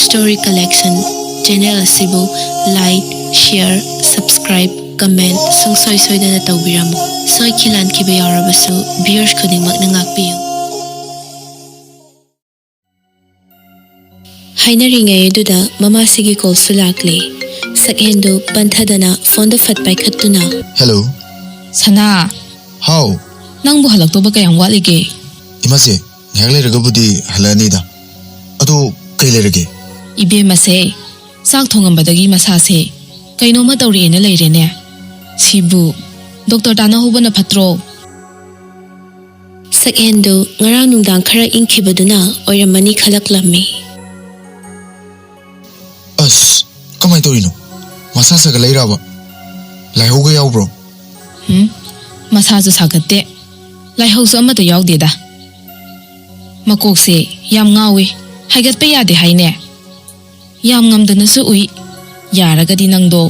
Story Collection channel asibu like, share, subscribe, comment songsoi soidana tawbiramu soi khilan khiba yarabasu viewers khudingmak na ngakpiyu hainaringai eduda mama sigi call sulakle sakhendo panthadana phone da fatpai khattuna hello sana how nangbu halakto ba kayang walige imase nyagle ragabudi halani da ado kai lerage ibe mase sak thongam badagi masa se kaino ma tawri na leirene sibu doctor tana hubana phatro sakhendo ngarang nungdang khara inkhibaduna oiramani khalaklammi as kamai torino masa sa galaira ba lai hoga yaw bro masa ju sagatte lai hausu amata yawde da makok se yam ngawi haigat pe yade haine yam ngamdana su ui yaragadi nangdo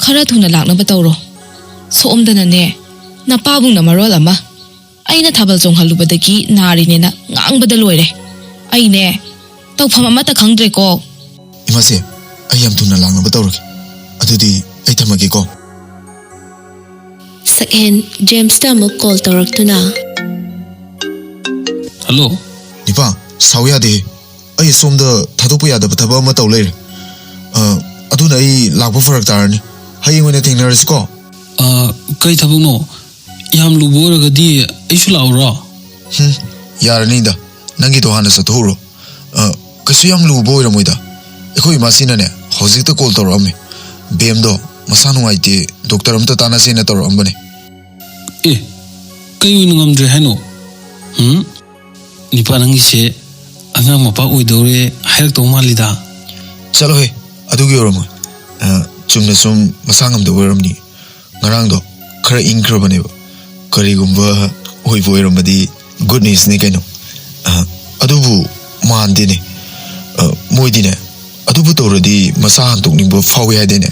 khara thuna lakna batawro somdana ne na pabung na marol ama aina thabal jong halubadagi nari ne na ngangbada loire aine tawpham amata khangdre ko imase ayam thuna lakna batawro adudi ai thamage ko sakhen James ta mo call tawraktuna hello nipa sawya de ai somda thadokpa yadaba thaba ma tawle aduna ai lakpa farak tarani hayengone thengnaris ko kai thabukno yam luboragadi aisu laura yarani da nangi to hana sathuro kasu yam lubo iramoida ekhoi masina ne hojikta call tawrame bemdo masanu aite doctor amta tana sina tawrambane kai ungamdre hano nipa nangi se anga mapa uidore hayak to malida chalo he adugi oramo chumna sum masangam do oramni ngarang do khara inkrabane kari gumba oi boiramadi good news ne kaino adubu mande ne moidine adubu toradi masa hantok ningbo fawi hadene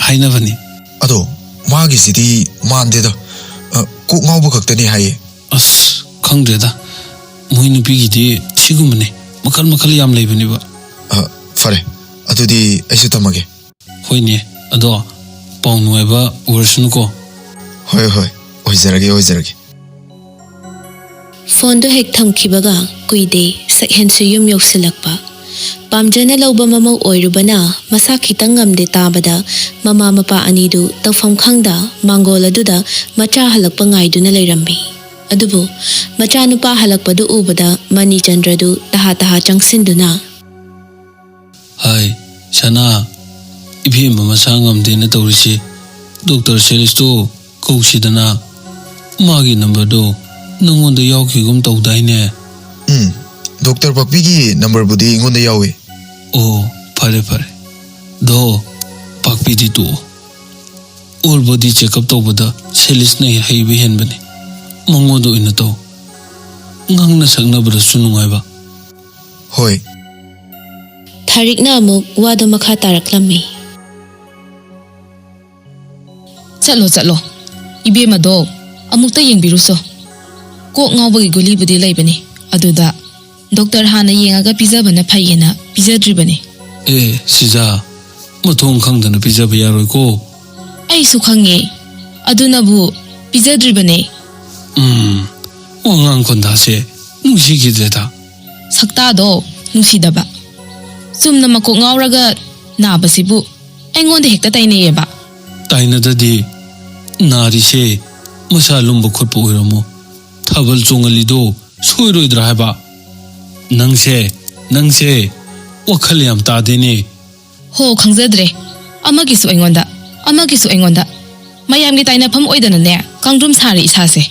haina bani ado magi sidi mande da ko ngawba khaktani haye as khangde da moi nupi gidi sigumane makal makal yam leibani ba fare adudi aisu tamage hoine ado paunueba ursun ko hoy hoy oizarage phone do hek thamkhibaga kuide sakhen su yum yoksilakpa pamjana lawba mamau oirubana masa khitang ngamde tabada mama mapa anidu tawfam khangda mangol aduda macha halakpa ngaiduna leirambi adubu macha nupa halakpadu ubada mani chandradu taha changsinduna hai sana ibi mama sangam de na tawrisi doctor Celisto kousidana magi number do nangonda yawkhigum tawdaine doctor papi gi number budi ngonda yawe oh pare do pakpi di to all body check up tawbada Celis na hai bihen bane mangodo ina to ngangna sagna bra sunungai ba hoy tharik na amuk wada makha taraklammi chalo ibe mado amukta yengbiruso ko ngawbagi guli budi laibani aduda doctor hana yengaga pizza bana phayena pizza dribani siza mathong khangdana pizza ba yaroi ko ai su khange aduna bu pizza dribani wangang konda se nusi gideta sakta do nusi daba sumna mako ngawraga na basibu aingonde hekta taine yeba taina dadi nari se masa lumba khotpo oiramo thabal chongali do soiroi draiba nangse wakhal yam ta dene ho khangjadre amagisu aingonda mayamgi taina pham oidana ne kangdrum sari isase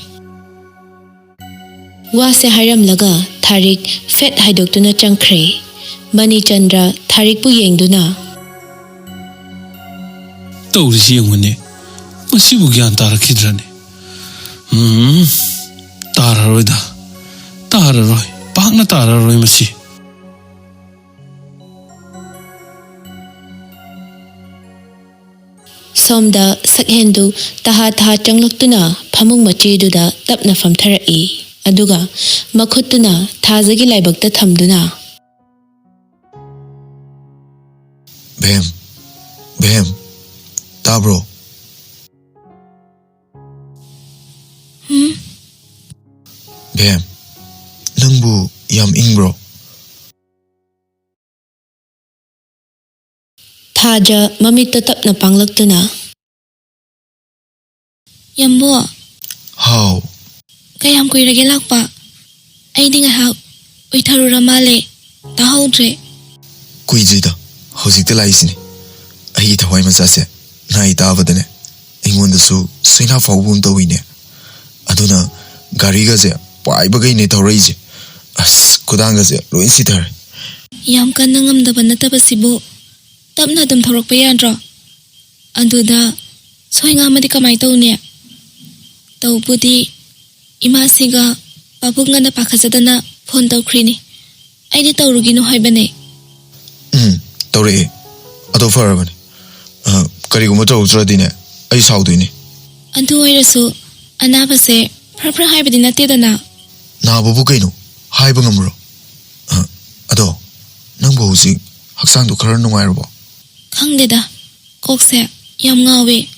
wase hairamlaga tharik fet haidoktuna changkhre mani chandra tharik pu yengduna tawrisi yengune masibu gyan tarakhidrane tararoida Tararoi, Pakna Tararoi Masi. Somda sakhendu taha changlukuna phamung machiduda tapna famtharai aduga makhutuna thazagi laibakta thamduna Bhem tabro Bhem nangbu yam ingbro thaja mamitta tapna panglaktuna Yambo, how kayam kuirage lakpa. Ay di nga hao, Waithou ramale, tahodre. kuijida hojikta laisini ai thawai masase nai tabadane ingonda su sina fawbun tawine aduna gari ga je pai bagai ne tawraije as kudanga je loin sitar Yam kan nangam da banata basibo. Tapna dum thorok pa yandro. Anduda, soy nga madi kamay tau niya. Tau budi, ima siga, babuk nga napakazadana phone tau krini. Ay di tau rugino hay bane. tawre ado farabane kari guma tawtra dine ai saudine Andu ay raso, anaba se, pra hay badi nati dana. na babu kaino hai bangamro ado nang bo hujik haksang du khara nungairbo Kang deda, kokse, yam ngawe.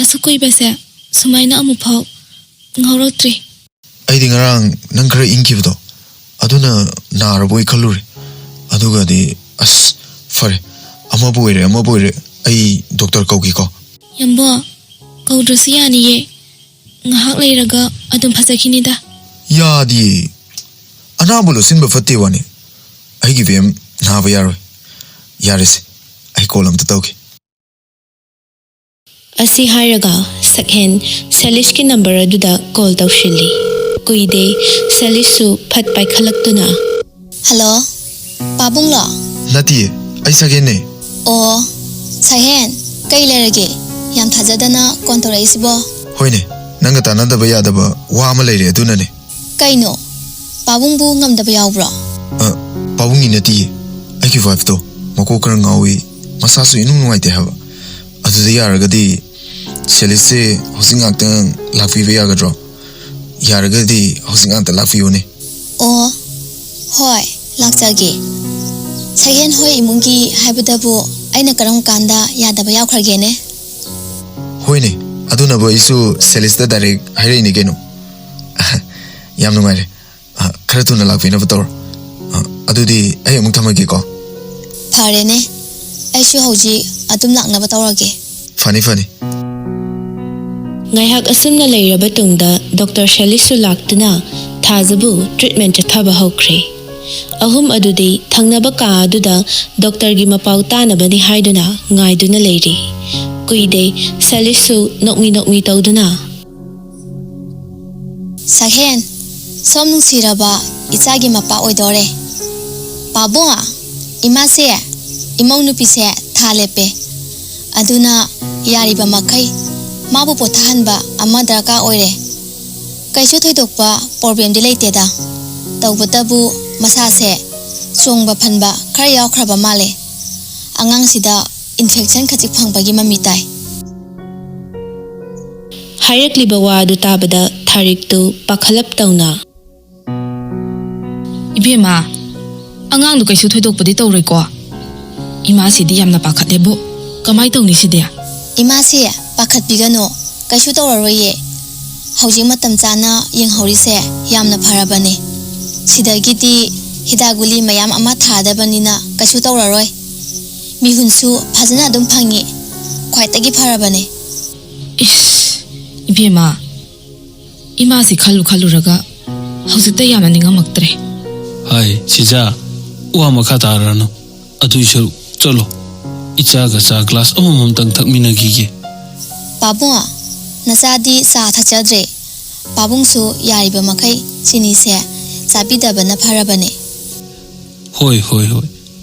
Asu koi base, sumayna amu pao. Ngawrak tri. ai di ngarang nang khara inkibdo aduna naraboi khaluri aduga di as fare ama boire ai doctor kauki ko Yambo, kaudrasi yani ye. Ngahak layraga adum phasakini da. yadi anabulo sinba fatte wani ai gi vem na ba yaro yaris ai kolam ta tawki asi hairaga sakhen Salish ki number aduda call tawshili kuide Salishu phat pai khalaktuna Hello, Pabung lo? nati ai sagene Oh, Sahen, kay lerage. Yam thajadana kontora isibo. hoine nanga tanada ba yada ba wa ma leire aduna ne Kay no, Pabung bu ngam da bayaw bro. pawungi nati ai ki vibe to mako kar ngawi masasu inung nuai te haba adu de yaraga di selise hosing aktang lafi be yaga dro yaraga di hosing anta lafi one Oh, hoy, lakjage. Sahen hoy imungi haibadabu aina karam kanda yada bayaw khargene. hoine aduna ba isu selista direct haire ni geno yam nungai khara tuna lafi na bator adu di ai amuk thamagi ko Pharene, aishu hauji adum lakna batawrage. fani ngaihak asumna leiraba tungda Dr. Salishu laktuna thazabu treatment chathaba hokre ahum adudi thangnaba ka aduda doctor gi mapau tanabani haiduna ngaiduna leiri kuide Salishu nokmi tawduna Sahen, som nungsiraba ichagi mapa oidore. Pabunga, ima se, imong nupi se thalepe. Aduna yariba makai, mabu pothanba ama darka oire. Kaisu thoidokpa problem delay teda. Tawbatabu masa se, chongba phanba khara yawkhraba male. Angang sida infection khajik phangbagi mamitai. harakliba wadu tabada thariktu pakhalap tawna Ibema, angang du kaisu thoidok padi tawre ko. Ima sidi yamna pakhatlebo. Kamay tawni sidia. Ima se pakhat bigano, kaisu tawraroye. Hauji matam chana yenghori se yamna pharabane. Sidagiti hidaguli mayam ama thadabanina kaisu tawraroi. Mihunsu phajana dum phangi. Khwaitagi pharabane. Ish, Ibema, ima si khalu raga. Hauzita yamna ningamaktre. Hai, Sija, Uwa Makatarano, Adu Cholo, Ichaga sa glass amamam tang takmina gigi. Pabunga, nasadi sa thachadre. Pabungsu yariba makai sini se sabidabana pharabane. Hoi,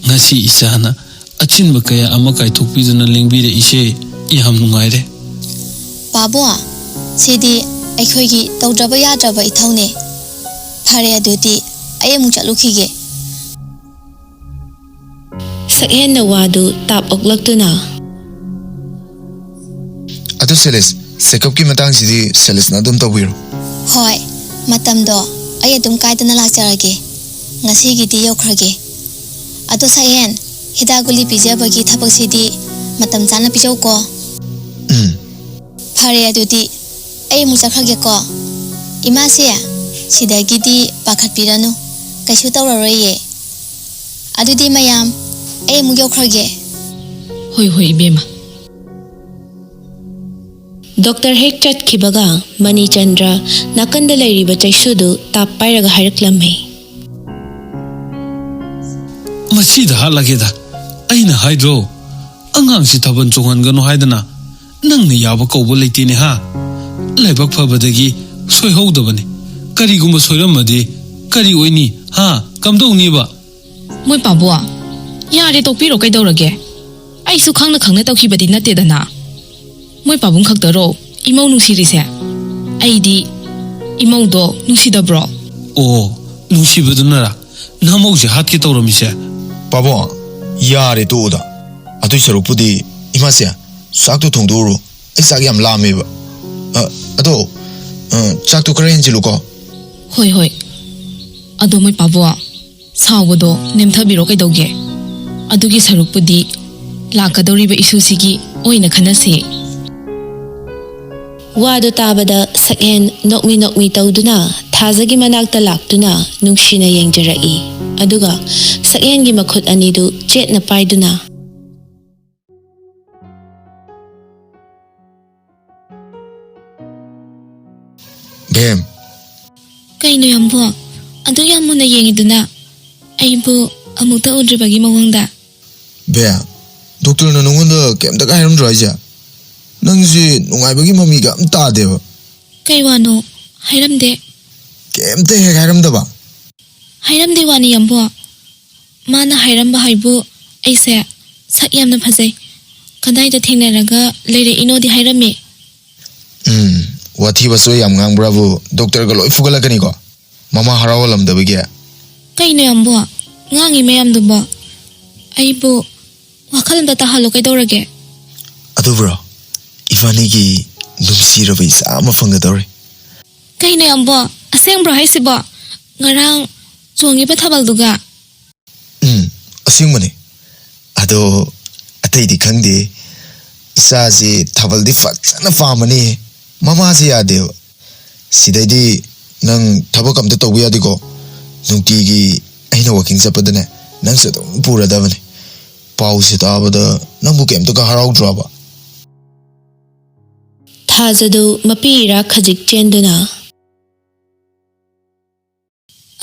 ngasi isana, achin bakaya amakai tukpiduna lingbire ishe, iham nungaire. Pabunga, sidi aikhoigi tawdraba yadraba ithawne. Phare adudi ꯑꯩ ꯑꯃꯨꯛ ꯆꯠꯂꯨꯈꯤꯒꯦ ꯁꯛꯍꯦꯟꯅ ꯋꯥꯗꯨ ꯇꯥꯞ ꯑꯣꯛꯂꯛꯇꯨꯅ ꯑꯗꯨ ꯁꯦꯂꯤꯁ ꯆꯦꯀꯞꯀꯤ ꯃꯇꯥꯡꯁꯤꯗꯤ ꯁꯦꯂꯤꯁꯅ ꯑꯗꯨꯝ ꯇꯧꯕꯤꯔꯣ ꯍꯣꯏ ꯃꯇꯝꯗꯣ ꯑꯩ ꯑꯗꯨꯝ ꯀꯥꯏꯗꯅ ꯂꯥꯛꯆꯔꯒꯦ ꯉꯁꯤꯒꯤꯗꯤ ꯌꯧꯈ꯭ꯔꯒꯦ ꯑꯗꯣ ꯁꯛꯍꯦꯟ ꯍꯤꯗꯥꯛ ꯒꯨꯂꯤ ꯄꯤꯖꯕꯒꯤ ꯊꯕꯛꯁꯤꯗꯤ ꯃꯇꯝ ꯆꯥꯅ ꯄꯤꯖꯧꯀꯣ ꯐꯔꯦ ꯑꯗꯨꯗꯤ ꯑꯩ ꯑꯃꯨꯛ ꯆꯠꯈ꯭ꯔꯒꯦꯀꯣ ꯏꯃꯥꯁꯦ ꯁꯤꯗꯒꯤꯗꯤ ꯄꯥꯈꯠꯄꯤꯔꯅꯨ ꯀꯩꯁꯨ ꯇꯧꯔꯔꯣꯏꯌꯦ ꯑꯗꯨꯗꯤ ꯃꯌꯥꯝ ꯑꯩ ꯑꯃꯨꯛ ꯌꯧꯈ꯭ꯔꯒꯦ ꯍꯣꯏ ꯍꯣꯏ ꯏꯕꯦꯝꯃ ꯗꯣꯛꯇꯔ ꯍꯦꯛ ꯆꯠꯈꯤꯕꯒ ꯃꯅꯤꯆꯟꯗ꯭ꯔ ꯅꯥꯀꯟꯗ ꯂꯩꯔꯤꯕ ꯆꯩꯁꯨꯗꯨ ꯇꯥꯞ ꯄꯥꯏꯔꯒ ꯍꯥꯏꯔꯛꯂꯝꯃꯤ ꯃꯁꯤꯗ ꯍꯥꯠꯂꯒꯦꯗ ꯑꯩꯅ ꯍꯥꯏꯗ꯭ꯔꯣ ꯑꯉꯥꯡꯁꯤ ꯊꯥꯕꯜ ꯆꯣꯡꯍꯟꯒꯅꯨ ꯍꯥꯏꯗꯅ ꯅꯪꯅ ꯌꯥꯕ ꯀꯧꯕ ꯂꯩꯇꯦꯅꯦ ꯍꯥ ꯂꯥꯏꯕꯛ ꯐꯕꯗꯒꯤ ꯁꯣꯏꯍꯧꯗꯕꯅꯤ ꯀꯔꯤꯒꯨꯝꯕ ꯁꯣꯏꯔꯝꯃꯗꯤ ꯀꯔꯤ ꯑꯣꯏꯅꯤ ꯍꯥ ꯀꯝꯗꯧꯅꯤꯕ ꯃꯣꯏ ꯄꯥꯕꯨꯡ ꯌꯥꯔꯦ ꯇꯣꯛꯄꯤꯔꯣ ꯀꯩꯗꯧꯔꯒꯦ ꯑꯩꯁꯨ ꯈꯪꯅ ꯈꯪꯅ ꯇꯧꯈꯤꯕꯗꯤ ꯅꯠꯇꯦꯗꯅ ꯃꯣꯏ ꯄꯥꯕꯨꯡ ꯈꯛꯇꯔꯣ ꯏꯃꯧ ꯅꯨꯡꯁꯤꯔꯤꯁꯦ ꯑꯩꯗꯤ ꯏꯃꯧꯗꯣ ꯅꯨꯡꯁꯤꯗꯕ꯭ꯔꯣ ꯑꯣ ꯅꯨꯡꯁꯤꯕꯗꯨꯅꯔꯥ ꯅꯃꯧꯁꯦ ꯍꯥꯠꯀꯦ ꯇꯧꯔꯝꯃꯤꯁꯦ ꯄꯥꯕꯨꯡ ꯌꯥꯔꯦ ꯇꯣꯛꯎꯗ ꯑꯗꯨꯏ ꯁꯔꯨꯛꯄꯨꯗꯤ ꯏꯃꯥꯁꯦ ꯆꯥꯛꯇꯣ ꯊꯣꯡꯗꯣꯛꯎꯔꯣ ꯑꯩ ꯆꯥꯛ ꯌꯥꯝ ꯂꯥꯝꯃꯦꯕ ꯑꯗꯣ ꯆꯥꯛꯇꯣ ꯈꯔ ꯍꯦꯟꯖꯤꯜꯂꯨꯀꯣ ꯍꯣꯏ ꯍꯣꯏ ꯑꯗꯣ ꯃꯣꯏ ꯄꯥꯕꯨꯡ ꯁꯥꯎꯕꯗꯣ ꯅꯦꯝꯊꯕꯤꯔꯣ ꯀꯩꯗꯧꯒꯦ ꯑꯗꯨꯒꯤ ꯁꯔꯨꯛꯄꯨꯗꯤ ꯂꯥꯛꯀꯗꯧꯔꯤꯕ ꯏꯁꯨꯁꯤꯒꯤ ꯑꯣꯏꯅ ꯈꯟꯅꯁꯤ ꯋꯥꯗꯨ ꯇꯥꯕꯗ ꯁꯛꯍꯦꯟ ꯅꯣꯛꯃꯤ ꯅꯣꯛꯃꯤ ꯇꯧꯗꯨꯅ ꯊꯥꯖꯒꯤ ꯃꯅꯥꯛꯇ ꯂꯥꯛꯇꯨꯅ ꯅꯨꯡꯁꯤꯅ ꯌꯦꯡꯖꯔꯛꯏ ꯑꯗꯨꯒ ꯁꯛꯍꯦꯟꯒꯤ ꯃꯈꯨꯠ ꯑꯅꯤꯗꯨ ꯆꯦꯠꯅ ꯄꯥꯏꯗꯨꯅ ꯕꯦꯝ ꯀꯩꯅꯣ ꯌꯥꯝꯕꯣ ꯑꯗꯨ ꯌꯥꯝ ꯃꯨꯟꯅ ꯌꯦꯡꯉꯤꯗꯨꯅ ꯑꯩꯕꯨ ꯑꯃꯨꯛꯇ ꯎꯗ꯭ꯔꯤꯕꯒꯤ ꯃꯑꯣꯡꯗ ꯕꯦꯝ ꯗꯣꯛꯇꯔꯅ ꯅꯉꯣꯟꯗ ꯀꯩꯝꯇ ꯍꯥꯏꯔꯝꯗ꯭ꯔꯣ ꯍꯥꯏꯁꯦ ꯅꯪꯁꯤ ꯅꯨꯡꯉꯥꯏꯕꯒꯤ ꯃꯃꯤꯒ ꯑꯝ ꯇꯥꯗꯦꯕ ꯀꯩ ꯋꯥꯅꯣ ꯍꯥꯏꯔꯝꯗꯦ ꯀꯩꯝꯇ ꯍꯦꯛ ꯍꯥꯏꯔꯝꯗꯕ ꯍꯥꯏꯔꯝꯗꯦ ꯋꯥꯅꯤ ꯌꯥꯝꯕꯣ ꯃꯥꯅ ꯍꯥꯏꯔꯝꯕ ꯍꯥꯏꯕꯨ ꯑꯩꯁꯦ ꯁꯛ ꯌꯥꯝꯅ ꯐꯖꯩ ꯀꯗꯥꯏꯗ ꯊꯦꯡꯅꯔꯒ ꯂꯩꯔꯛꯏꯅꯣꯗꯤ ꯍꯥꯏꯔꯝꯃꯤ ꯋꯥꯊꯤꯕꯁꯨ ꯌꯥꯝ ꯉꯥꯡꯕ꯭ꯔꯥꯕꯨ ꯗꯣꯛꯇꯔꯒ ꯂꯣꯏ ꯐꯨꯒꯠꯂꯛꯀꯅꯤꯀꯣ ꯃꯃꯥ ꯍꯔꯥꯎꯍꯜꯂꯝꯗꯕꯒꯤ ꯀꯩꯅꯣ ꯌꯥꯝꯕꯣ ꯉꯥꯡꯉꯤ ꯃꯌꯥꯝꯗꯨꯕꯣ ꯑꯩꯕꯨ ꯋꯥꯈꯜ ꯑꯝꯇ ꯇꯥꯍꯜꯂꯣ ꯀꯩꯗꯧꯔꯒꯦ ꯑꯗꯨꯕ꯭ꯔꯣ ꯏꯕꯥꯅꯤꯒꯤ ꯅꯨꯡꯁꯤꯔꯕ ꯏꯆꯥ ꯑꯃ ꯐꯪꯒꯗꯧꯔꯦ ꯀꯩꯅꯣ ꯌꯥꯝꯕꯣ ꯑꯁꯦꯡꯕ꯭ꯔꯣ ꯍꯥꯏꯁꯤꯕꯣ ꯉꯔꯥꯡ ꯆꯣꯡꯉꯤꯕ ꯊꯥꯕꯜꯗꯨꯒ ꯑꯁꯦꯡꯕꯅꯤ ꯑꯗꯣ ꯑꯇꯩꯗꯤ ꯈꯪꯗꯦ ꯏꯆꯥꯁꯤ ꯊꯥꯕꯜꯗꯤ ꯐꯖꯅ ꯄꯥꯝꯃꯅꯤ ꯃꯃꯥꯁꯤ ꯌꯥꯗꯦꯕ ꯁꯤꯗꯩꯗꯤ ꯅꯪ ꯊꯕꯛ ꯑꯝꯇ ꯇꯧꯕ ꯌꯥꯗꯦꯀꯣ ꯅꯨꯡꯇꯤꯒꯤ ꯑꯩꯅ ꯋꯥꯀꯤꯡ ꯆꯠꯄꯗꯅꯦ ꯅꯪꯁꯨ ꯑꯗꯨꯝ ꯄꯨꯔꯗꯕꯅꯤ ꯄꯥꯎꯁꯤ ꯇꯥꯕꯗ ꯅꯪꯕꯨ ꯀꯩꯝꯇꯒ ꯍꯔꯥꯎꯗ꯭ꯔꯣꯕ ꯊꯥꯖꯗꯨ ꯃꯄꯤ ꯏꯔꯥ ꯈꯖꯤꯛ ꯆꯦꯟꯗꯨꯅ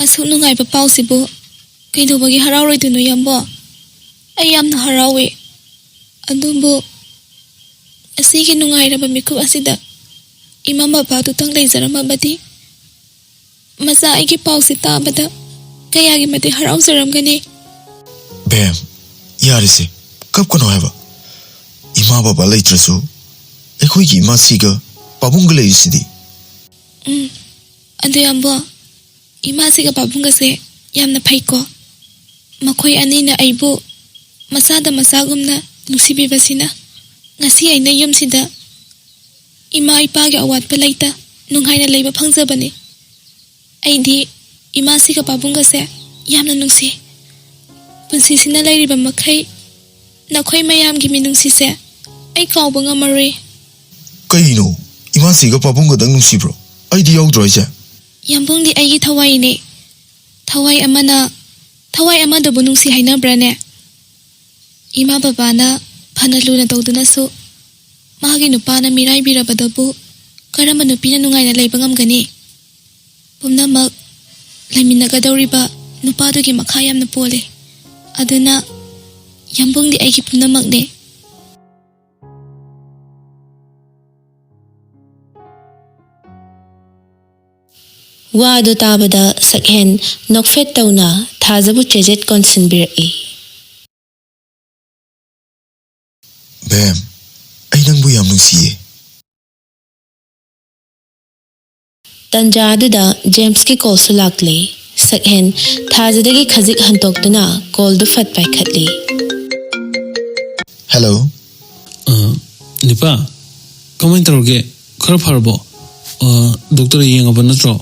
ꯑꯁꯨꯛ ꯅꯨꯡꯉꯥꯏꯕ ꯄꯥꯎꯁꯤꯕꯨ ꯀꯩꯗꯧꯕꯒꯤ ꯍꯔꯥꯎꯔꯣꯏꯗꯣꯏꯅꯣ ꯌꯥꯝꯕꯣ ꯑꯩ ꯌꯥꯝꯅ ꯍꯔꯥꯎꯋꯦ ꯑꯗꯨꯕꯨ ꯑꯁꯤꯒꯤ ꯅꯨꯡꯉꯥꯏꯔꯕ ꯃꯤꯀꯨꯞ ꯑꯁꯤꯗ ꯏꯃꯥ ꯕꯕꯥꯗꯨꯇꯪ ꯂꯩꯖꯔꯝꯃꯕꯗꯤ ꯃꯆꯥ ꯑꯩꯒꯤ ꯄꯥꯎꯁꯤ ꯇꯥꯕꯗ ꯀꯌꯥꯒꯤ ꯃꯇꯤꯛ ꯍꯔꯥꯎꯖꯔꯝꯒꯅꯤ ꯕꯦꯝ ꯌꯥꯔꯤꯁꯦ ꯀꯞꯀꯅꯣ ꯍꯥꯏꯕ ꯏꯃꯥ ꯕꯕꯥ ꯂꯩꯇ꯭ꯔꯁꯨ ꯑꯩꯈꯣꯏꯒꯤ ꯏꯃꯥꯁꯤꯒ ꯄꯥꯕꯨꯡꯒ ꯂꯩꯔꯤꯁꯤꯗꯤ ꯑꯗꯨ ꯌꯥꯝꯕꯣ ꯏꯃꯥꯁꯤꯒ ꯄꯥꯕꯨꯡꯒꯁꯦ ꯌꯥꯝꯅ ꯐꯩꯀꯣ ꯃꯈꯣꯏ ꯑꯅꯤꯅ ꯑꯩꯕꯨ ꯃꯆꯥꯗ ꯃꯆꯥꯒꯨꯝꯅ ꯅꯨꯡꯁꯤꯕꯤꯕꯁꯤꯅ ꯉꯁꯤ ꯑꯩꯅ ꯌꯨꯝꯁꯤꯗ ꯏꯃꯥ ꯏꯄꯥꯒꯤ ꯑꯋꯥꯠꯄ ꯂꯩꯇ ꯅꯨꯡꯉꯥꯏꯅ ꯂꯩꯕ ꯐꯪꯖꯕꯅꯤ ꯑꯩꯗꯤ ꯏꯃꯥꯁꯤꯒ ꯄꯥꯕꯨꯡꯒꯁꯦ ꯌꯥꯝꯅ ꯅꯨꯡꯁꯤ ꯄꯨꯟꯁꯤꯁꯤꯅ ꯂꯩꯔꯤꯕ ꯃꯈꯩ ꯅꯈꯣꯏ ꯃꯌꯥꯝꯒꯤ ꯃꯤꯅꯨꯡꯁꯤꯁꯦ ꯑꯩ ꯀꯥꯎꯕ ꯉꯝꯃꯔꯣꯏ ꯀꯩꯅꯣ ꯏꯃꯥꯁꯤꯒ ꯄꯥꯕꯨꯡꯒꯗꯪ ꯅꯨꯡꯁꯤꯕ꯭ꯔꯣ ꯑꯩꯗꯤ ꯌꯥꯎꯗ꯭ꯔꯣ ꯍꯥꯏꯁꯦ ꯌꯥꯝꯕꯨꯡꯗꯤ ꯑꯩꯒꯤ ꯊꯋꯥꯏꯅꯦ ꯊꯋꯥꯏ ꯑꯃꯅ ꯊꯋꯥꯏ ꯑꯃꯗꯕꯨ ꯅꯨꯡꯁꯤ ꯍꯥꯏꯅꯕ꯭ꯔꯥꯅꯦ ꯏꯃꯥ ꯕꯕꯥꯅ ꯐꯅ ꯂꯨꯅ ꯇꯧꯗꯨꯅꯁꯨ ꯃꯥꯒꯤ ꯅꯨꯄꯥꯅ ꯃꯤꯔꯥꯏꯕꯤꯔꯕꯗꯕꯨ ꯀꯔꯝꯕ ꯅꯨꯄꯤꯅ ꯅꯨꯡꯉꯥꯏꯅ ꯂꯩꯕ ꯉꯝꯒꯅꯤ ꯄꯨꯝꯅꯃꯛ ꯂꯩꯃꯤꯟꯅꯒꯗꯧꯔꯤꯕ ꯅꯨꯄꯥꯗꯨꯒꯤ ꯃꯈꯥ ꯌꯥꯝꯅ ꯄꯣꯜꯂꯤ ꯑꯗꯨꯅ ꯌꯥꯝꯕꯨꯡꯗꯤ ꯑꯩꯒꯤ ꯄꯨꯝꯅꯃꯛꯅꯦ ꯋꯥꯗꯨ ꯇꯥꯕꯗ ꯁꯛꯍꯦꯟ ꯅꯣꯛꯐꯦꯠ ꯇꯧꯅ ꯊꯥꯖꯕꯨ ꯆꯦꯖꯦꯠ ꯀꯣꯟꯁꯤꯟꯕꯤꯔꯛꯏ ꯕꯦꯝ ꯑꯩ ꯅꯪꯕꯨ ꯌꯥꯝ ꯅꯨꯡꯁꯤꯌꯦ ꯇꯟꯖꯥ ꯑꯗꯨꯗ ꯖꯦꯝꯁꯀꯤ ꯀꯣꯜꯁꯨ ꯂꯥꯛꯂꯦ ꯁꯛꯍꯦꯟ ꯊꯥꯖꯗꯒꯤ ꯈꯖꯤꯛ ꯍꯟꯇꯣꯛꯇꯨꯅ ꯀꯣꯜꯗꯨ ꯐꯠ ꯄꯥꯏꯈꯠꯂꯤ. Hello. Nipa, kamain tauge? Khara farbo. Doctor yengaba natro.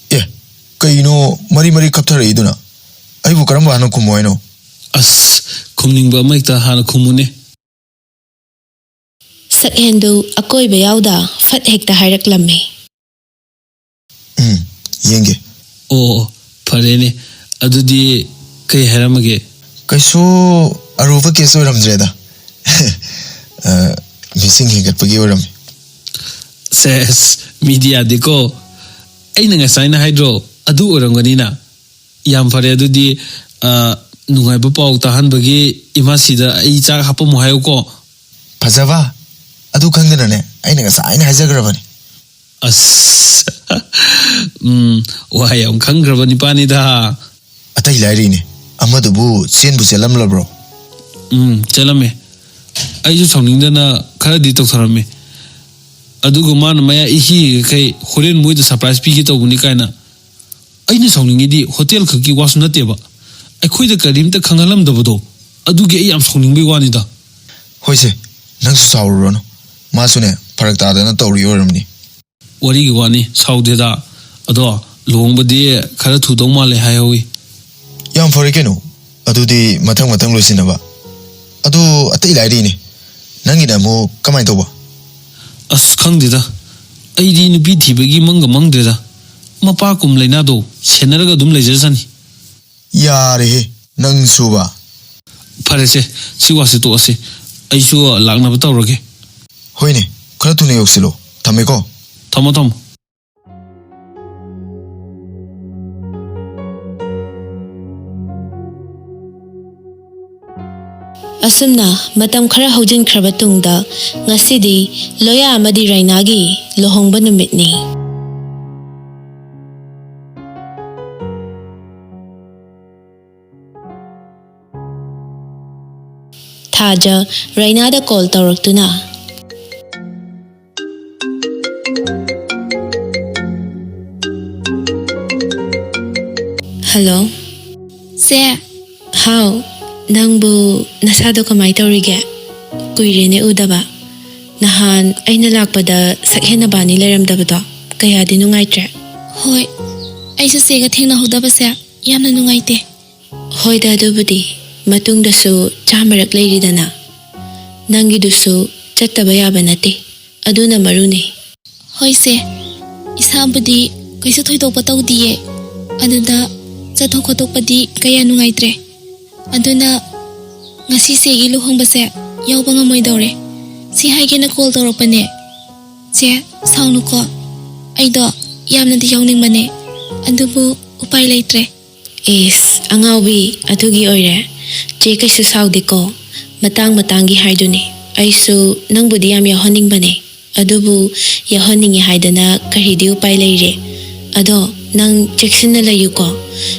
Yeah. Kaino mari kapthara iduna. Aibu karamba hana kumoino. As kumningba maikta hana kumune. Sakhendu akoiba yauda fat hekta hairaklammi. Yenge. Oh, farene. Adudi kai haramage. Kaiso aruba keso ramjreda. Missing higatpagi oram. Says media diko. Aina ngasai na hydro. Adu oranganina. Yam fare adudi nungai ba pau tahan bagi imasida ai cha hapo muhayo ko. Fajaba. Adu khangdana ne. Aina ngasai na hajagrabani. As wahayam khangrabani pani da. Atai lairi ne. Amadubu senbu selam labro. Chelame. Aiju sauningdana khara di tokharame. Adugo man maya ihi kai horen moi da surprise pi ki tobuni kaina. Aina sauningi di hotel khaki wasu nateba. Akhoi da karimta khangalam dabado. Adugi ai am sauningbe wani da. Hoise. Nangsu saururo no. Masune parak tadana tawri oramni. Wari gi wani saude da. Ado longbadi khara thudong male hayawi. Yam fare keno. Adudi matang loisinaba. Adu atai lairi ne. Nangina mo kamai toba. As khangdida. Aidi nupi thibagi mangdeda. Mapa kum laina do senaraga dum lejesani. Yare he nang suba. Farese siwasi to ase. Aisu lagna ba tawrage. Hoine khara tune yoksilo. Thameko. Thamo. Asumna matam khara haujin khraba tungda ngasidi loya amadi rainagi lohongba numitni. Thaja rainada call tawraktuna. Hello. Se, How? Nangbu nasado kamay tawrige. Kuirene udaba. Nahan ay nalakpada sakhen na bani laramdabado. Kaya di nungaitre. hoi. Ay sa sega tingna hodaba se, yamna nungaite. Hoy da dubudi. Matung dasu chamarak layridana. Nangi dusu chattaba yabanati. Aduna maruni. Hoi se, isambudi kaisa thoidokpa tawdiye. Aduda chathok khotokpadi kaya nungaitre. Aduna ngasi segi luhongbase yauba ngamoidore. Si haigena call tawrakpane. Se saunuko. Aido yamna di yauningmane. Adubu upai leitre. Is angawi adugi oire. Je kaisu saudiko. Matang-matangi haiduni. Aisu nangbudi yam yahoning bane. Adubu yahoningi haidana kahidi upai leire. Ado nang Jackson na layuko.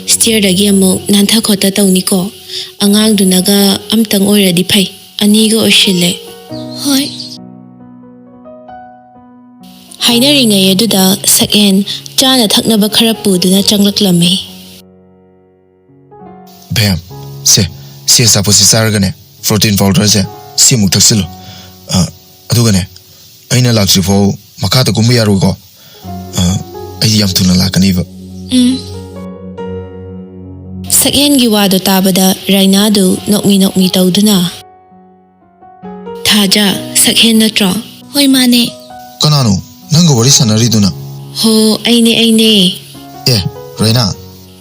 Steer dagi amok nantha khota tawniko. Angang dunaga amtang oira di phay. Anigo oshile. Hoi. Haina ringay aduda sakhen chana thaknaba khara puduna changlaklammi. Bam. Se saposi sargane. Protein powder se. Si muk thaksilo. Adugane. Aina laksi fo makata kumbu yaru ko. Ai yam thuna lakaniba. Sakhen gi wado tabada rainadu nokmi tawduna. Thaja sakhen natro. Hoi mane. Kanano nanga wari sanari duna. Ho aine. Raina.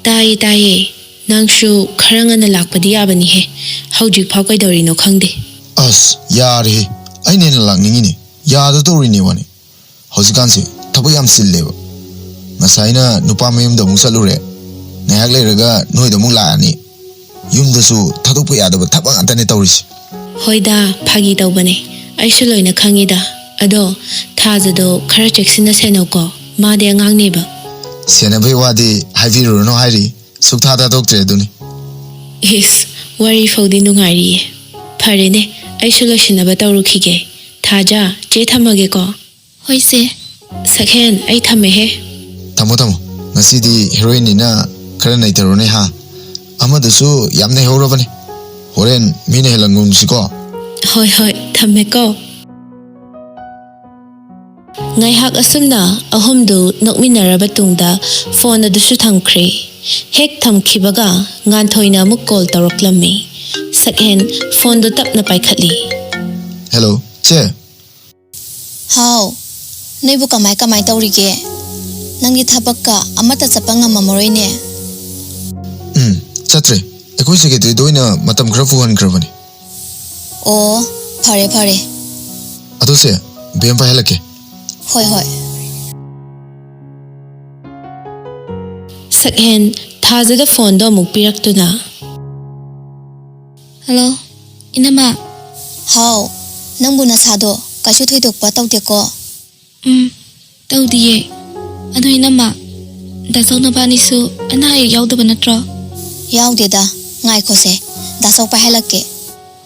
Taye. Nangshu kharanga na lakpadi yabani he. Haujik phau kaidori no khangde. As yare. Aine na lakningini. Yada tori ne wani. Hosikanse thabuyam silleba. Masaina nupa mayum da musalure. Nayak leiraga noi da muk laani. Yum dasu thadukpa yadaba thabang antane taurisi. Hoida phagi tawbane. Aishu loina khangida. Ado thajado khara cheksina senoko. Made angang neba. Senabai wadi haibiru no hairi. Sukthada doktre duni. Is wari faudi nungari. Pharene aishu loishinaba tawrukhige. Thaja che thamage ko. Hoi se. Sakhen ai thame he. Tamo. Ngasidi heroine na khara nai tarone ha amada su yamne horabani horen mine helangum siko Hoi hoi thamme ko Ngai hak asumna ahumdu nokminaraba tungda phone adusu thamkhre hek thamkhibaga nganthoina amuk call tawraklami sakhen phone do tapna paikhatli Hello che How Noibu kamai taurige Nangi thabakka amata chapa ngamamoroi chatre ekoi secretary doina matam khara fu han khrabani Oh phare ado se bem pa helake Hoi sakhen thajada phone do amuk piraktuna Hello, inama. How Nangbu nasado Kashu thoidokpa tawdeko Tawdiye. Ado inama. Dasok na bani su anay yaudaba natro. Yaudeda Ngai khose Dasok pa helake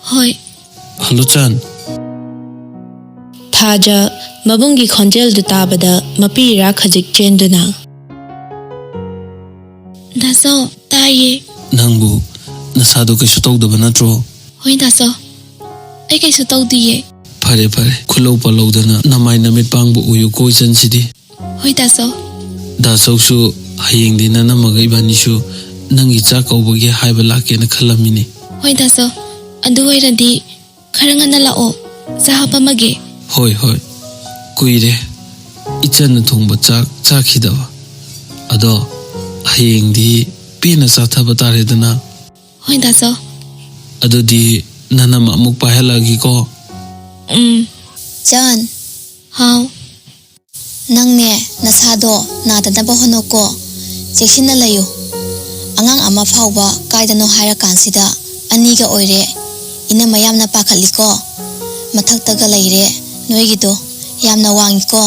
Hoi. Hello Chan. Thaja mabungi khonjel du tabada mapira khajik chenduna Daso taye. Nangbu nasado kaisu tawdaba natro. Hoi daso. Ay kaisu tawdiye. Phare khulau palaudana namai namit pangbu uyu koi chan sidi. Hoi daso. Dasok su hayeng dina namaga ibani su nangi cha kaubagi haiba lake na khalamini. Hoi daso. Adu wairadi karangana lao. Sahapa mage. Hoi kuire ichan na thongba chak khidaba ado hayeng di pina sathaba tare dana Hoi daso. ado di nanama amuk pahelagi ko John How. Nangne nasado nadanaba honoko Chekshina layo Angang ama phawba kaidano haira kansida Aniga oire Ina mayamna pakhaliko Mathaktaga laire Noigido yamna wangiko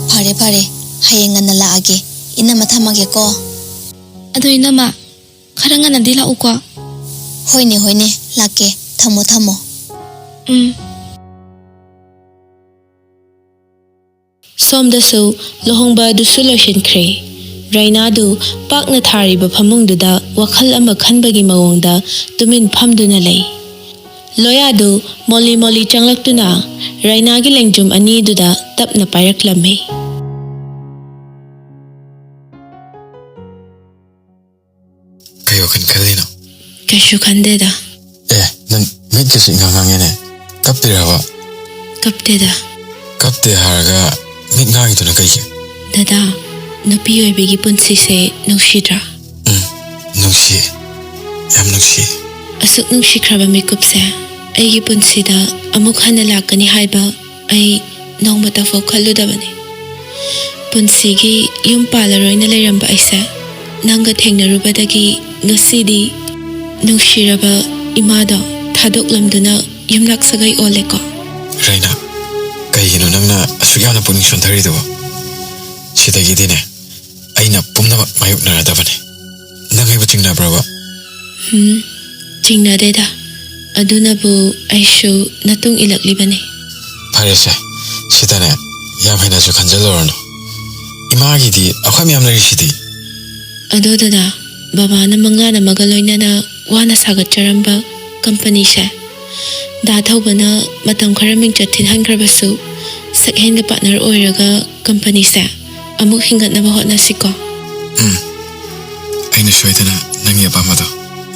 Phare hayeng ngana laage Ina mathamage ko Ado inama. Karangana dila ukwa. Hoine lake thamo somdasu lohongba dusu loishinkre Raina du pakna thariba phamungduda wakhal ama khanbagi mawongda tumin phamduna lei Loya du moli changlaktuna Raina gi lengjum ani duda tapna pairaklammi kayo kan kalino kashu khandeda nan mit kesi ngangangene kaptirawa kapteda kapte harga mit ngangi tuna kai dada nupi oibegi punsi se nushidra nuksi yam nuksi asuk nushikraba mikupse aigi punsida amuk hana lakani haiba ai nongmata fo khaludabani punsigi yum palaroina leiramba aisa nanga thengnarubadagi ngasidi nushiraba imado thadoklamduna yumlak sagai oleko Raina kaigino nangna asugana puning sontari do sidagi dine aina pumna mayuk naradabane nangai buchingna braba chingna deda adunabu aishu natung ilaklibane parese sidane yam hena su khanjalorno imagi di akham yam lari sidi adodada baba na mangana magaloina na wana sagatcharamba company se da thawbana matam kharaming chathin hangrabasu second partner oiraga company se amuk hingatna ba hotna siko aina soitana nangi apamado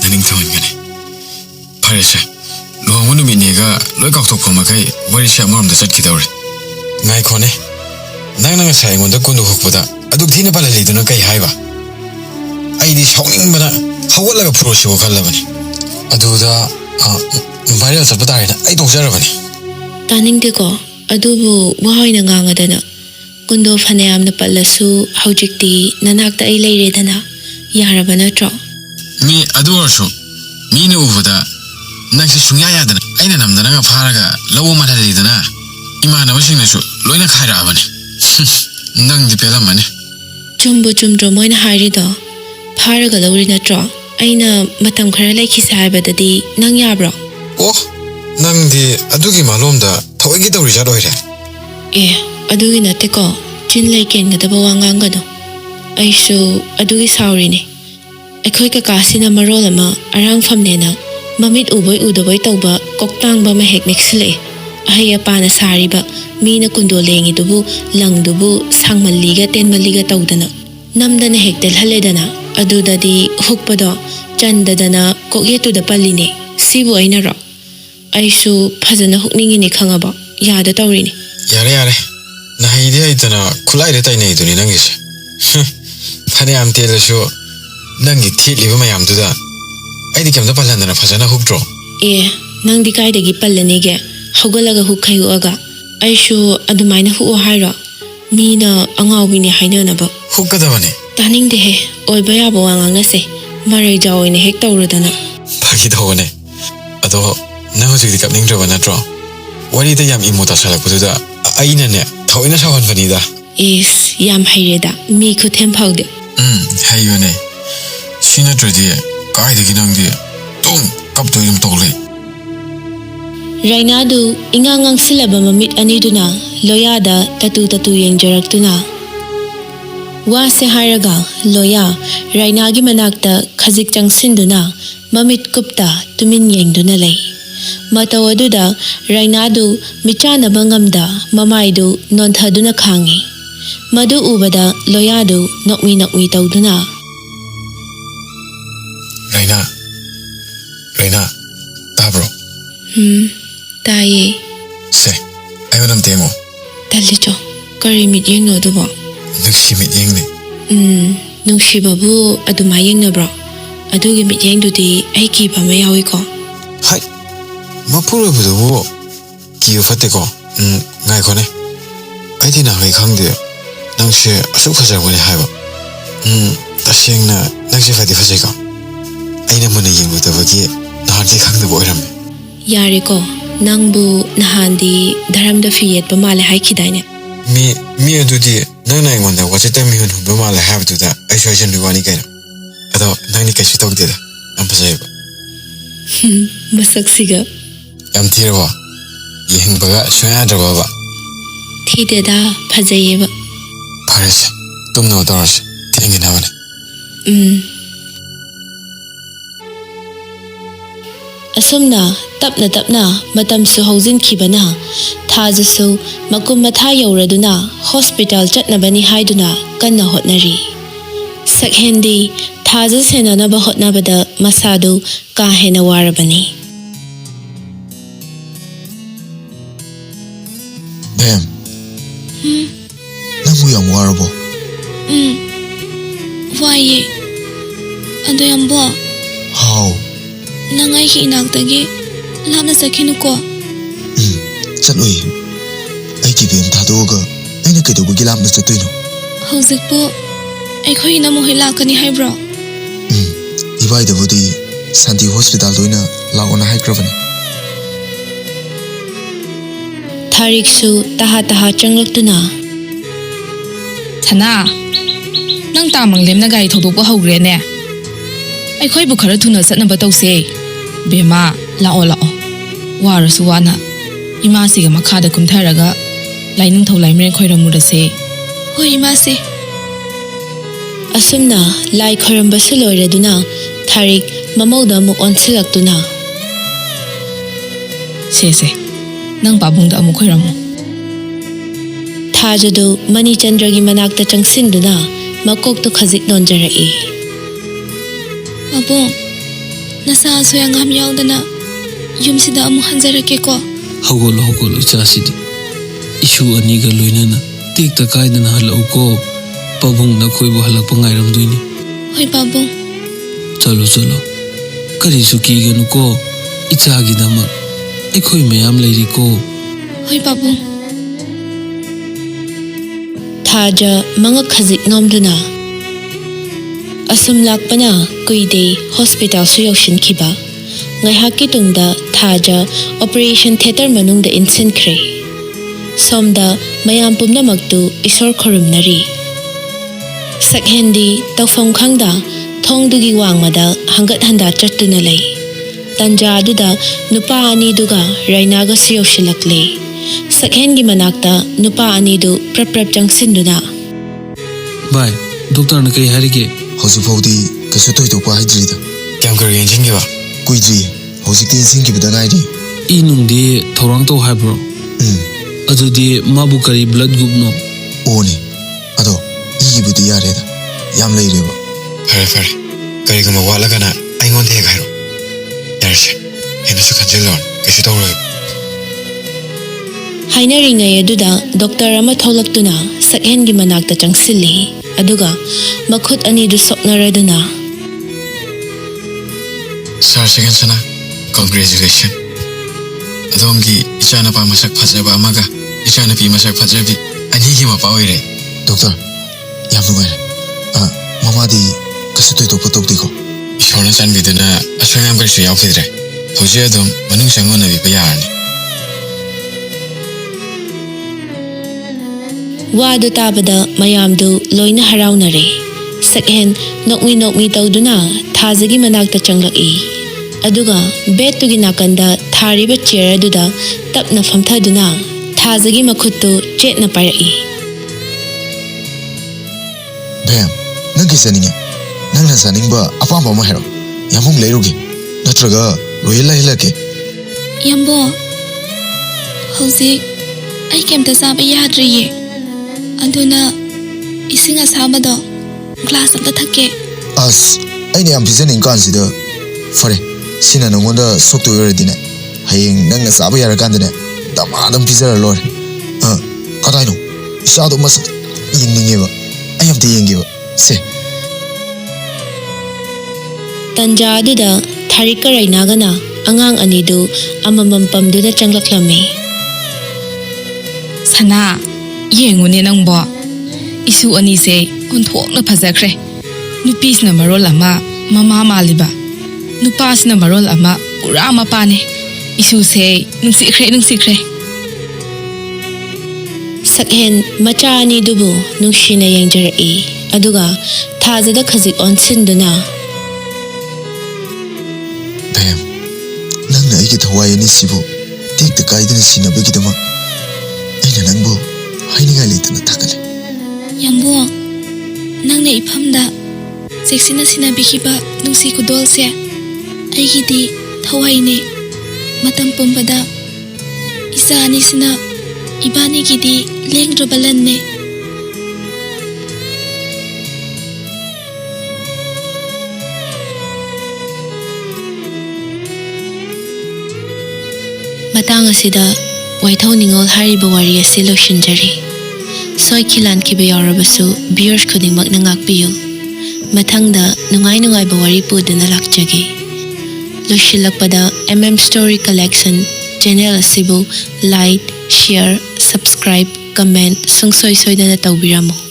naning thon gane parese lohongunu minega loi kok tok makai wari sha moram da chat kidawre ngai khone nang sai ngonda kundu hokpoda aduk thina pala leiduna kai haiba aidi shonging bana hawalaga puro sigo khalabani aduda viral sa batare na ai tokjarabani taning deko adubu wahoina ngangadana kundo phanayam na palasu haujikti nanakta ai leiredana yarabana tro mi adu orso mi ne ubada nangsi sungya yadana aina namdana ga pharaga lawo mala leidana imana wasing nasu loina khaira abani nang di pela mane chumdro moina hairido pharaga lawri na tro aina matam khara laiki saibadadi nang yabro oh nang di adugi malomda thoigi dawri jaroire adugi nateko chin lai ken gadaba wangangado aishu adugi saurini ꯑꯩꯈꯣꯏ ꯀꯀꯥꯁꯤꯅ ꯃꯔꯣꯜ ꯑꯃ ꯑꯔꯥꯡꯐꯝꯅꯦꯅ ꯃꯃꯤꯠ ꯎꯕꯣꯏ ꯎꯗꯕꯣꯏ ꯇꯧꯕ ꯀꯣꯛꯇꯥꯡꯕ ꯑꯃ ꯍꯦꯛ ꯅꯦꯛꯁꯤꯜꯂꯛꯑꯦ ꯑꯍꯩ ꯑꯄꯥꯅ ꯁꯥꯔꯤꯕ ꯃꯤꯅ ꯀꯨꯟꯗꯣ ꯂꯦꯡꯉꯤꯗꯨꯕꯨ ꯂꯪꯗꯨꯕꯨ ꯁꯥꯡꯃꯜꯂꯤꯒ ꯇꯦꯟꯃꯜꯂꯤꯒ ꯇꯧꯗꯅ ꯅꯝꯗꯅ ꯍꯦꯛ ꯇꯦꯜꯍꯜꯂꯦꯗꯅ ꯑꯗꯨꯗꯗꯤ ꯍꯨꯛꯄꯗꯣ ꯆꯟꯗꯗꯅ ꯀꯣꯛꯌꯦꯠꯇꯨꯗ ꯄꯜꯂꯤꯅꯦ ꯁꯤꯕꯨ ꯑꯩꯅꯔꯣ ꯑꯩꯁꯨ ꯐꯖꯅ ꯍꯨꯛꯅꯤꯡꯉꯤꯅꯤ ꯈꯪꯉꯕ ꯌꯥꯗ ꯇꯧꯔꯤꯅꯤ ꯌꯥꯔꯦ ꯌꯥꯔꯦ ꯅꯍꯩꯗꯤ ꯍꯩꯇꯅ ꯈꯨꯠꯂꯥꯏꯗ ꯇꯩꯅꯩꯗꯨꯅꯤ ꯅꯪꯒꯤꯁꯦ ꯐꯅꯌꯥꯝ ꯇꯦꯜꯂꯁꯨ ꯅꯪꯒꯤ ꯊꯦꯠꯂꯤꯕ ꯃꯌꯥꯝꯗꯨꯗ ꯑꯩꯗꯤ ꯀꯩꯝꯇ ꯄꯜꯍꯟꯗꯅ ꯐꯖꯅ ꯍꯨꯛꯇ꯭ꯔꯣ ꯑꯦ ꯅꯪꯗꯤ ꯀꯥꯏꯗꯒꯤ ꯄꯜꯂꯅꯤꯒꯦ ꯍꯧꯒꯠꯂꯒ ꯍꯨꯛꯈꯩ ꯍꯨꯛꯑꯒ ꯑꯩꯁꯨ ꯑꯗꯨꯃꯥꯏꯅ ꯍꯨꯛꯑꯣ ꯍꯥꯏꯔꯣ ꯃꯤꯅ ꯑꯉꯥꯎꯕꯤꯅꯤ ꯍꯥꯏꯅꯅꯕ ꯍꯨꯛꯀꯗꯕꯅꯤ ꯇꯥꯅꯤꯡꯗꯦꯍꯦ ꯑꯣꯏꯕ ꯌꯥꯕ ꯋꯥ ꯉꯥꯡꯅꯁꯦ ꯃꯔꯩꯖꯥꯎ ꯑꯣꯏꯅ ꯍꯦꯛ ꯇꯧꯔꯨꯗꯅ ꯐꯥꯒꯤ ꯇꯧꯕꯅꯦ ꯑꯗꯣ ꯅꯪ ꯍꯧꯖꯤꯛꯇꯤ ꯀꯞꯅꯤꯡꯗ꯭ꯔꯕ ꯅꯠꯇ꯭ꯔꯣ ꯋꯥꯔꯤꯗ ꯌꯥꯝ ꯏꯃꯣ ꯇꯥꯁꯜꯂꯛꯄꯗꯨꯗ ꯑꯩꯅꯅꯦ ꯊꯑꯣꯏꯅ ꯁꯥꯎꯍꯟꯕꯅꯤꯗ ꯏꯁ ꯌꯥꯝ ꯍꯩꯔꯦꯗ ꯃꯤ ꯈꯨꯊꯦꯝ ꯐꯥꯎꯗꯦ ꯍꯩꯕꯅꯦ ꯁꯤ ꯅꯠꯇ꯭ꯔꯗꯤ ꯀꯥꯏꯗꯒꯤ ꯅꯪꯗꯤ ꯑꯗꯨꯝ ꯀꯞꯇꯣꯏ ꯑꯗꯨꯝ ꯇꯧ ꯂꯩ ꯔꯥꯏꯅꯥꯗꯨ ꯏꯉꯥꯡ ꯉꯥꯡꯁꯤꯜꯂꯕ ꯃꯃꯤꯠ ꯑꯅꯤꯗꯨꯅ ꯂꯣꯌꯥꯗ ꯇꯇꯨ ꯇꯇꯨ ꯌꯦꯡꯖꯔꯛꯇꯨꯅ ꯋꯥꯁꯦ ꯍꯥꯏꯔꯒ ꯂꯣꯌꯥ ꯔꯥꯏꯅꯥꯒꯤ ꯃꯅꯥꯛꯇ ꯈꯖꯤꯛ ꯆꯪꯁꯤꯟꯗꯨꯅ ꯃꯃꯤꯠ ꯀꯨꯞꯇ ꯇꯨꯃꯤꯟ ꯌꯦꯡꯗꯨꯅ ꯂꯩ ꯃꯇꯧ ꯑꯗꯨꯗ ꯔꯥꯏꯅꯥꯗꯨ ꯃꯤꯆꯥꯅꯕ ꯉꯝꯗ ꯃꯃꯥꯏꯗꯨ ꯅꯣꯟꯊꯗꯨꯅ ꯈꯥꯡꯉꯤ ꯃꯗꯨ ꯎꯕꯗ ꯂꯣꯌꯥꯗꯨ ꯅꯣꯛꯃꯤ ꯅꯣꯛꯃꯤ ꯇꯧꯗꯨꯅ ꯔꯥꯏꯅꯥ ꯇꯥꯕ꯭ꯔꯣ ꯇꯥꯏꯌꯦ ꯁꯦ ꯑꯩ ꯃꯅꯝ ꯇꯦꯡꯉꯣ ꯇꯜꯂꯤꯆꯣ ꯀꯔꯤ ꯃꯤꯠꯌꯦꯡꯅꯣ ꯑꯗꯨꯕꯣ ꯅꯨꯡꯁꯤ ꯃꯤꯠꯌꯦꯡꯅꯤ ꯅꯨꯡꯁꯤꯕꯕꯨ ꯑꯗꯨꯃꯥꯏ ꯌꯦꯡꯅꯕ꯭ꯔꯣ ꯑꯗꯨꯒꯤ ꯃꯤꯠꯌꯦꯡꯗꯨꯗꯤ ꯑꯩ ꯀꯤꯕ ꯑꯃ ꯌꯥꯎꯏꯀꯣ ꯍꯥꯏ ꯃꯄꯨꯔꯣꯏꯕꯗꯨꯕꯨ ꯀꯤꯕ ꯐꯠꯇꯦꯀꯣ ꯉꯥꯏꯈꯣꯅꯦ ꯑꯩꯗꯤ ꯅꯍꯥꯟꯒꯩ ꯈꯪꯗꯦ ꯅꯪꯁꯦ ꯑꯁꯨꯛ ꯐꯖꯔꯝꯒꯅꯤ ꯍꯥꯏꯕ ꯇꯁꯦꯡꯅ ꯅꯪꯁꯦ ꯐꯗꯤ ꯐꯖꯩꯀꯣ ꯑꯩꯅ ꯃꯨꯟꯅ ꯌꯦꯡꯂꯨꯗꯕꯒꯤ ꯅꯍꯥꯟꯗꯤ ꯈꯪꯗꯕ ꯑꯣꯏꯔꯝꯃꯦ ꯌꯥꯔꯦꯀꯣ ꯅꯪꯕꯨ ꯅꯍꯥꯟꯗꯤ ꯙꯔꯝꯗ ꯐꯤ ꯌꯦꯠꯄ ꯃꯥꯜꯂꯦ ꯍꯥꯏꯈꯤꯗꯥꯏꯅꯦ ꯃꯤ ꯑꯗꯨꯗꯤ ꯅꯪꯅ ꯑꯩꯉꯣꯟꯗ ꯋꯥꯆꯦꯠꯇ ꯃꯤꯍꯨꯟ ꯍꯨꯟꯕ ꯃꯥꯜꯂꯦ ꯍꯥꯏꯕꯗꯨꯗ ꯑꯩꯁꯨ ꯍꯥꯏꯖꯟꯕꯒꯤ ꯋꯥꯅꯤ ꯀꯩꯅꯣ ꯑꯗꯣ ꯅꯪꯗꯤ ꯀꯩꯁꯨ ꯇꯧꯗꯦꯗ ꯌꯥꯝ ꯐꯖꯩꯕ ꯃꯁꯛꯁꯤꯒ ꯌꯥꯝ ꯊꯤꯔꯕꯣ ꯌꯦꯡꯕꯒ ꯁꯨꯡꯌꯥ ꯌꯥꯗ꯭ꯔꯕꯕ ꯊꯤꯗꯦꯗ ꯐꯖꯩꯌꯦꯕ ꯐꯔꯦꯁꯦ ꯇꯨꯝꯅꯕ ꯇꯧꯔꯁꯦ ꯊꯦꯡꯒꯤꯅꯕꯅꯦ ꯑꯁꯨꯝꯅ ꯇꯞꯅ ꯇꯞꯅ ꯃꯇꯝꯁꯨ ꯍꯧꯖꯤꯟꯈꯤꯕꯅ ꯊꯥꯖꯁꯨ ꯃꯀꯨꯝ ꯃꯊꯥ ꯌꯧꯔꯗꯨꯅ ꯍꯣꯁꯄꯤꯇꯥꯜ ꯆꯠꯅꯕꯅꯤ ꯍꯥꯏꯗꯨꯅ ꯀꯟꯅ ꯍꯣꯠꯅꯔꯤ ꯁꯛꯍꯦꯟꯗꯤ ꯊꯥꯖ ꯁꯦꯟꯅꯅꯕ ꯍꯣꯠꯅꯕꯗ ꯃꯁꯥꯗꯨ ꯀꯥ ꯍꯦꯟꯅ ꯋꯥꯔꯕꯅꯤ ꯕꯦꯝ ꯅꯪꯕꯨ ꯌꯥꯝ ꯋꯥꯔꯕꯣ ꯋꯥꯏꯌꯦ ꯑꯗꯣ ꯌꯥꯝꯕꯣ ꯍꯥꯎ ꯅꯪ ꯑꯩꯒꯤ ꯏꯅꯥꯛꯇꯒꯤ ꯂꯥꯞꯅ ꯆꯠꯈꯤꯅꯨꯀꯣ ꯆꯠꯂꯣꯏꯌꯦ ꯑꯩꯒꯤ ꯕꯦꯝ ꯊꯥꯗꯣꯛꯑꯒ ꯑꯩꯅ ꯀꯩꯗꯧꯕꯒꯤ ꯂꯥꯞꯅ ꯆꯠꯇꯣꯏꯅꯣ ꯍꯧꯖꯤꯛꯄꯨ ꯑꯩꯈꯣꯏ ꯏꯅꯝꯃꯍꯣꯏ ꯂꯥꯛꯀꯅꯤ ꯍꯥꯏꯕ꯭ꯔꯣ ꯏꯕꯥꯏꯗꯕꯨꯗꯤ ꯁꯥꯟꯇꯤ ꯍꯣꯁꯄꯤꯇꯥꯜꯗ ꯑꯣꯏꯅ ꯂꯥꯛꯑꯣꯅ ꯍꯥꯏꯈ꯭ꯔꯕꯅꯤ ꯊꯥꯔꯤꯛꯁꯨ ꯇꯍꯥ ꯇꯍꯥ ꯆꯪꯂꯛꯇꯨꯅ ꯁꯅꯥ ꯅꯪ ꯇꯥꯃꯪꯂꯦꯝꯅ ꯒꯥꯔꯤ ꯊꯧꯗꯣꯛꯄ ꯍꯧꯈ꯭ꯔꯦꯅꯦ ꯑꯩꯈꯣꯏꯕꯨ ꯈꯔ ꯊꯨꯅ ꯆꯠꯅꯕ ꯇꯧꯁꯦ ꯕꯦꯃꯥ ꯂꯥꯛꯑꯣ ꯋꯥꯔꯁꯨ ꯋꯥꯅ ꯏꯃꯥꯁꯤꯒ ꯃꯈꯥꯗ ꯀꯨꯝꯊꯔꯒ ꯂꯥꯏꯅꯤꯡꯊꯧ ꯂꯥꯏꯃꯔꯦꯟ ꯈꯣꯏꯔꯝꯃꯨꯔꯁꯦ ꯍꯣꯏ ꯏꯃꯥꯁꯦ ꯑꯁꯨꯝꯅ ꯂꯥꯏ ꯈꯣꯏꯔꯝꯕꯁꯨ ꯂꯣꯏꯔꯗꯨꯅ ꯊꯥꯔꯤꯛ ꯃꯃꯧꯗ ꯑꯃꯨꯛ ꯑꯣꯟꯁꯤꯜꯂꯛꯇꯨꯅ ꯁꯦ ꯅꯪ ꯄꯥꯕꯨꯡꯗ ꯑꯃꯨꯛ ꯈꯣꯏꯔꯝꯃꯨ ꯊꯥꯖꯗꯨ ꯃꯅꯤꯆꯟꯗ꯭ꯔꯒꯤ ꯃꯅꯥꯛꯇ ꯆꯪꯁꯤꯟꯗꯨꯅ ꯃꯀꯣꯛꯇꯨ ꯈꯖꯤꯛ ꯅꯣꯟꯖꯔꯛꯏ ꯄꯥꯕꯨꯡ ꯅꯁꯥ ꯑꯁꯣꯏ ꯑꯉꯥꯝ ꯌꯥꯎꯗꯅ ꯌꯨꯝꯁꯤꯗ ꯑꯃꯨꯛ ꯍꯟꯖꯔꯛꯀꯦꯀꯣ ꯍꯧꯒꯠꯂꯣ ꯏꯆꯥꯁꯤꯗꯤ ꯏꯁꯨ ꯑꯅꯤꯒ ꯂꯣꯏꯅꯅ ꯇꯦꯛꯇ ꯀꯥꯏꯗꯅ ꯍꯜꯂꯛꯎꯀꯣ ꯄꯥꯕꯨꯡꯅ ꯑꯩꯈꯣꯏꯕꯨ ꯍꯜꯂꯛꯄ ꯉꯥꯏꯔꯝꯗꯣꯏꯅꯤ ꯍꯣꯏ ꯄꯥꯕꯨꯡ ꯆꯠꯂꯣ ꯀꯔꯤꯁꯨ ꯀꯤꯒꯅꯨꯀꯣ ꯏꯆꯥꯒꯤꯗꯃꯛ ꯑꯩꯈꯣꯏ ꯃꯌꯥꯝ ꯂꯩꯔꯤꯀꯣ ꯍꯣꯏ ꯄꯥꯕꯨꯡ ꯊꯥꯖ ꯃꯉꯛ ꯈꯖꯤꯛ ꯅꯣꯝꯗꯨꯅ ꯑꯁꯨꯝ ꯂꯥꯛꯄꯅ ꯀꯨꯏꯗꯦ ꯍꯣꯁꯄꯤꯇꯥꯜꯁꯨ ꯌꯧꯁꯤꯟꯈꯤꯕ ꯉꯥꯏꯍꯥꯛꯀꯤ ꯇꯨꯡꯗ ꯊꯥꯖ ꯑꯣꯄꯔꯦꯁꯟ ꯊꯤꯌꯦꯇꯔ ꯃꯅꯨꯡꯗ ꯏꯟꯁꯤꯟꯈ꯭ꯔꯦ ꯁꯣꯝꯗ ꯃꯌꯥꯝ ꯄꯨꯝꯅꯃꯛꯇꯨ ꯏꯁꯣꯔ ꯈꯨꯔꯨꯝꯅꯔꯤ ꯁꯛꯍꯦꯟꯗꯤ ꯇꯧꯐꯝ ꯈꯪꯗ ꯊꯣꯡꯗꯨꯒꯤ ꯋꯥꯡꯃꯗ ꯍꯪꯒꯠ ꯍꯟꯗꯥ ꯆꯠꯇꯨꯅ ꯂꯩ ꯇꯟꯖꯥ ꯑꯗꯨꯗ ꯅꯨꯄꯥ ꯑꯅꯤꯗꯨꯒ ꯔꯥꯏꯅꯥꯒꯁꯨ ꯌꯧꯁꯤꯜꯂꯛꯂꯦ ꯁꯛꯍꯦꯟꯒꯤ ꯃꯅꯥꯛꯇ ꯅꯨꯄꯥ ꯑꯅꯤꯗꯨ ꯄ꯭ꯔꯞ ꯆꯪꯁꯤꯟꯗꯨꯅ ꯚꯥꯏ ꯗꯣꯛꯇꯔꯅ ꯀꯩ ꯍꯥꯏꯔꯤꯒꯦ ꯍꯧꯖꯤꯛ ꯐꯥꯎꯗꯤ Kasu toy to pa hydrida. Kya kar yenjing ki ba? Kuidri. Hojikti sing ki bidang ID. I nungdi thorang to hai bro. Adudi mabu kari blood group no. Oni. Ado igi budi yare da. Yam lay reba. Fare. Kari kuma wala kana aingon de gairo. Yarse. Hena su kanjil lor. Kashi to roi. Hainaringai aduda doctor ama tholakduna sakhengi manakta changsilli aduga makhut ani du soknaraduna Sir second sana. Congratulations. Adongi ichana pa masak phajaba amaga ichana pi masak phajabi ani gi ma paoire. Doctor. Yam nugai. Mama di kasu toy to potok diko. Ishona chan biduna aswangam kar su yaw khidre. Hoje adom manung sangona bi payarni. wadu tabada mayamdu loina haraunare sakhen nokmi tawduna thazagi manakta changlaki aduga betugi nakanda thariba chair aduda tapna famthaduna thazagi makhuttu chetna parai Bam. Nang kisaninga. Nang nasaning ba apam ba mahero. Yamung leirugi. Natraga Rohit Laish ke. Yambo, hauzik ai kemta saba yadriye. Aduna ising asabado glass amta thake. As aini am pisaning kansida. Fare. Sina nongonda sokto yoredine. Hayeng nang nasaba yara kandine. Damadam pisara lor. Kadai no. Isado mas yingninge ba. Ayam te yengiba. Se. tanja aduda tharika rainagana angang anidu amamam pamduda changlaklami Sana yengune nangbo isu ani se onthokna phajakre nupisna marol ama mama maliba nupasna marol ama pura mapane isu se nungsikre sakhen macha anidubu nungshina yengjarai aduga thazada khazik onsinduna Bam. Nang na aigi thawai ani sibu. Tik ta kaidina sinabagi dama. Aina nangbo haininga leitana thakale. Yambo, nang na iphamda seksina sinabikiba nungsi kudol se aigidi thawaine matam pumbada isa ani sina ibani gidi lengdrabalanne. matang asida Waithou Ningol hariba wari ase loshinjari soi khilan kibe yarabasu viewers khudingmak na ngakpiyu mathangda nungai ba wari puduna lakjage loshilakpada Story Collection channel asibu like share subscribe comment sungsoi soidana tawbiramo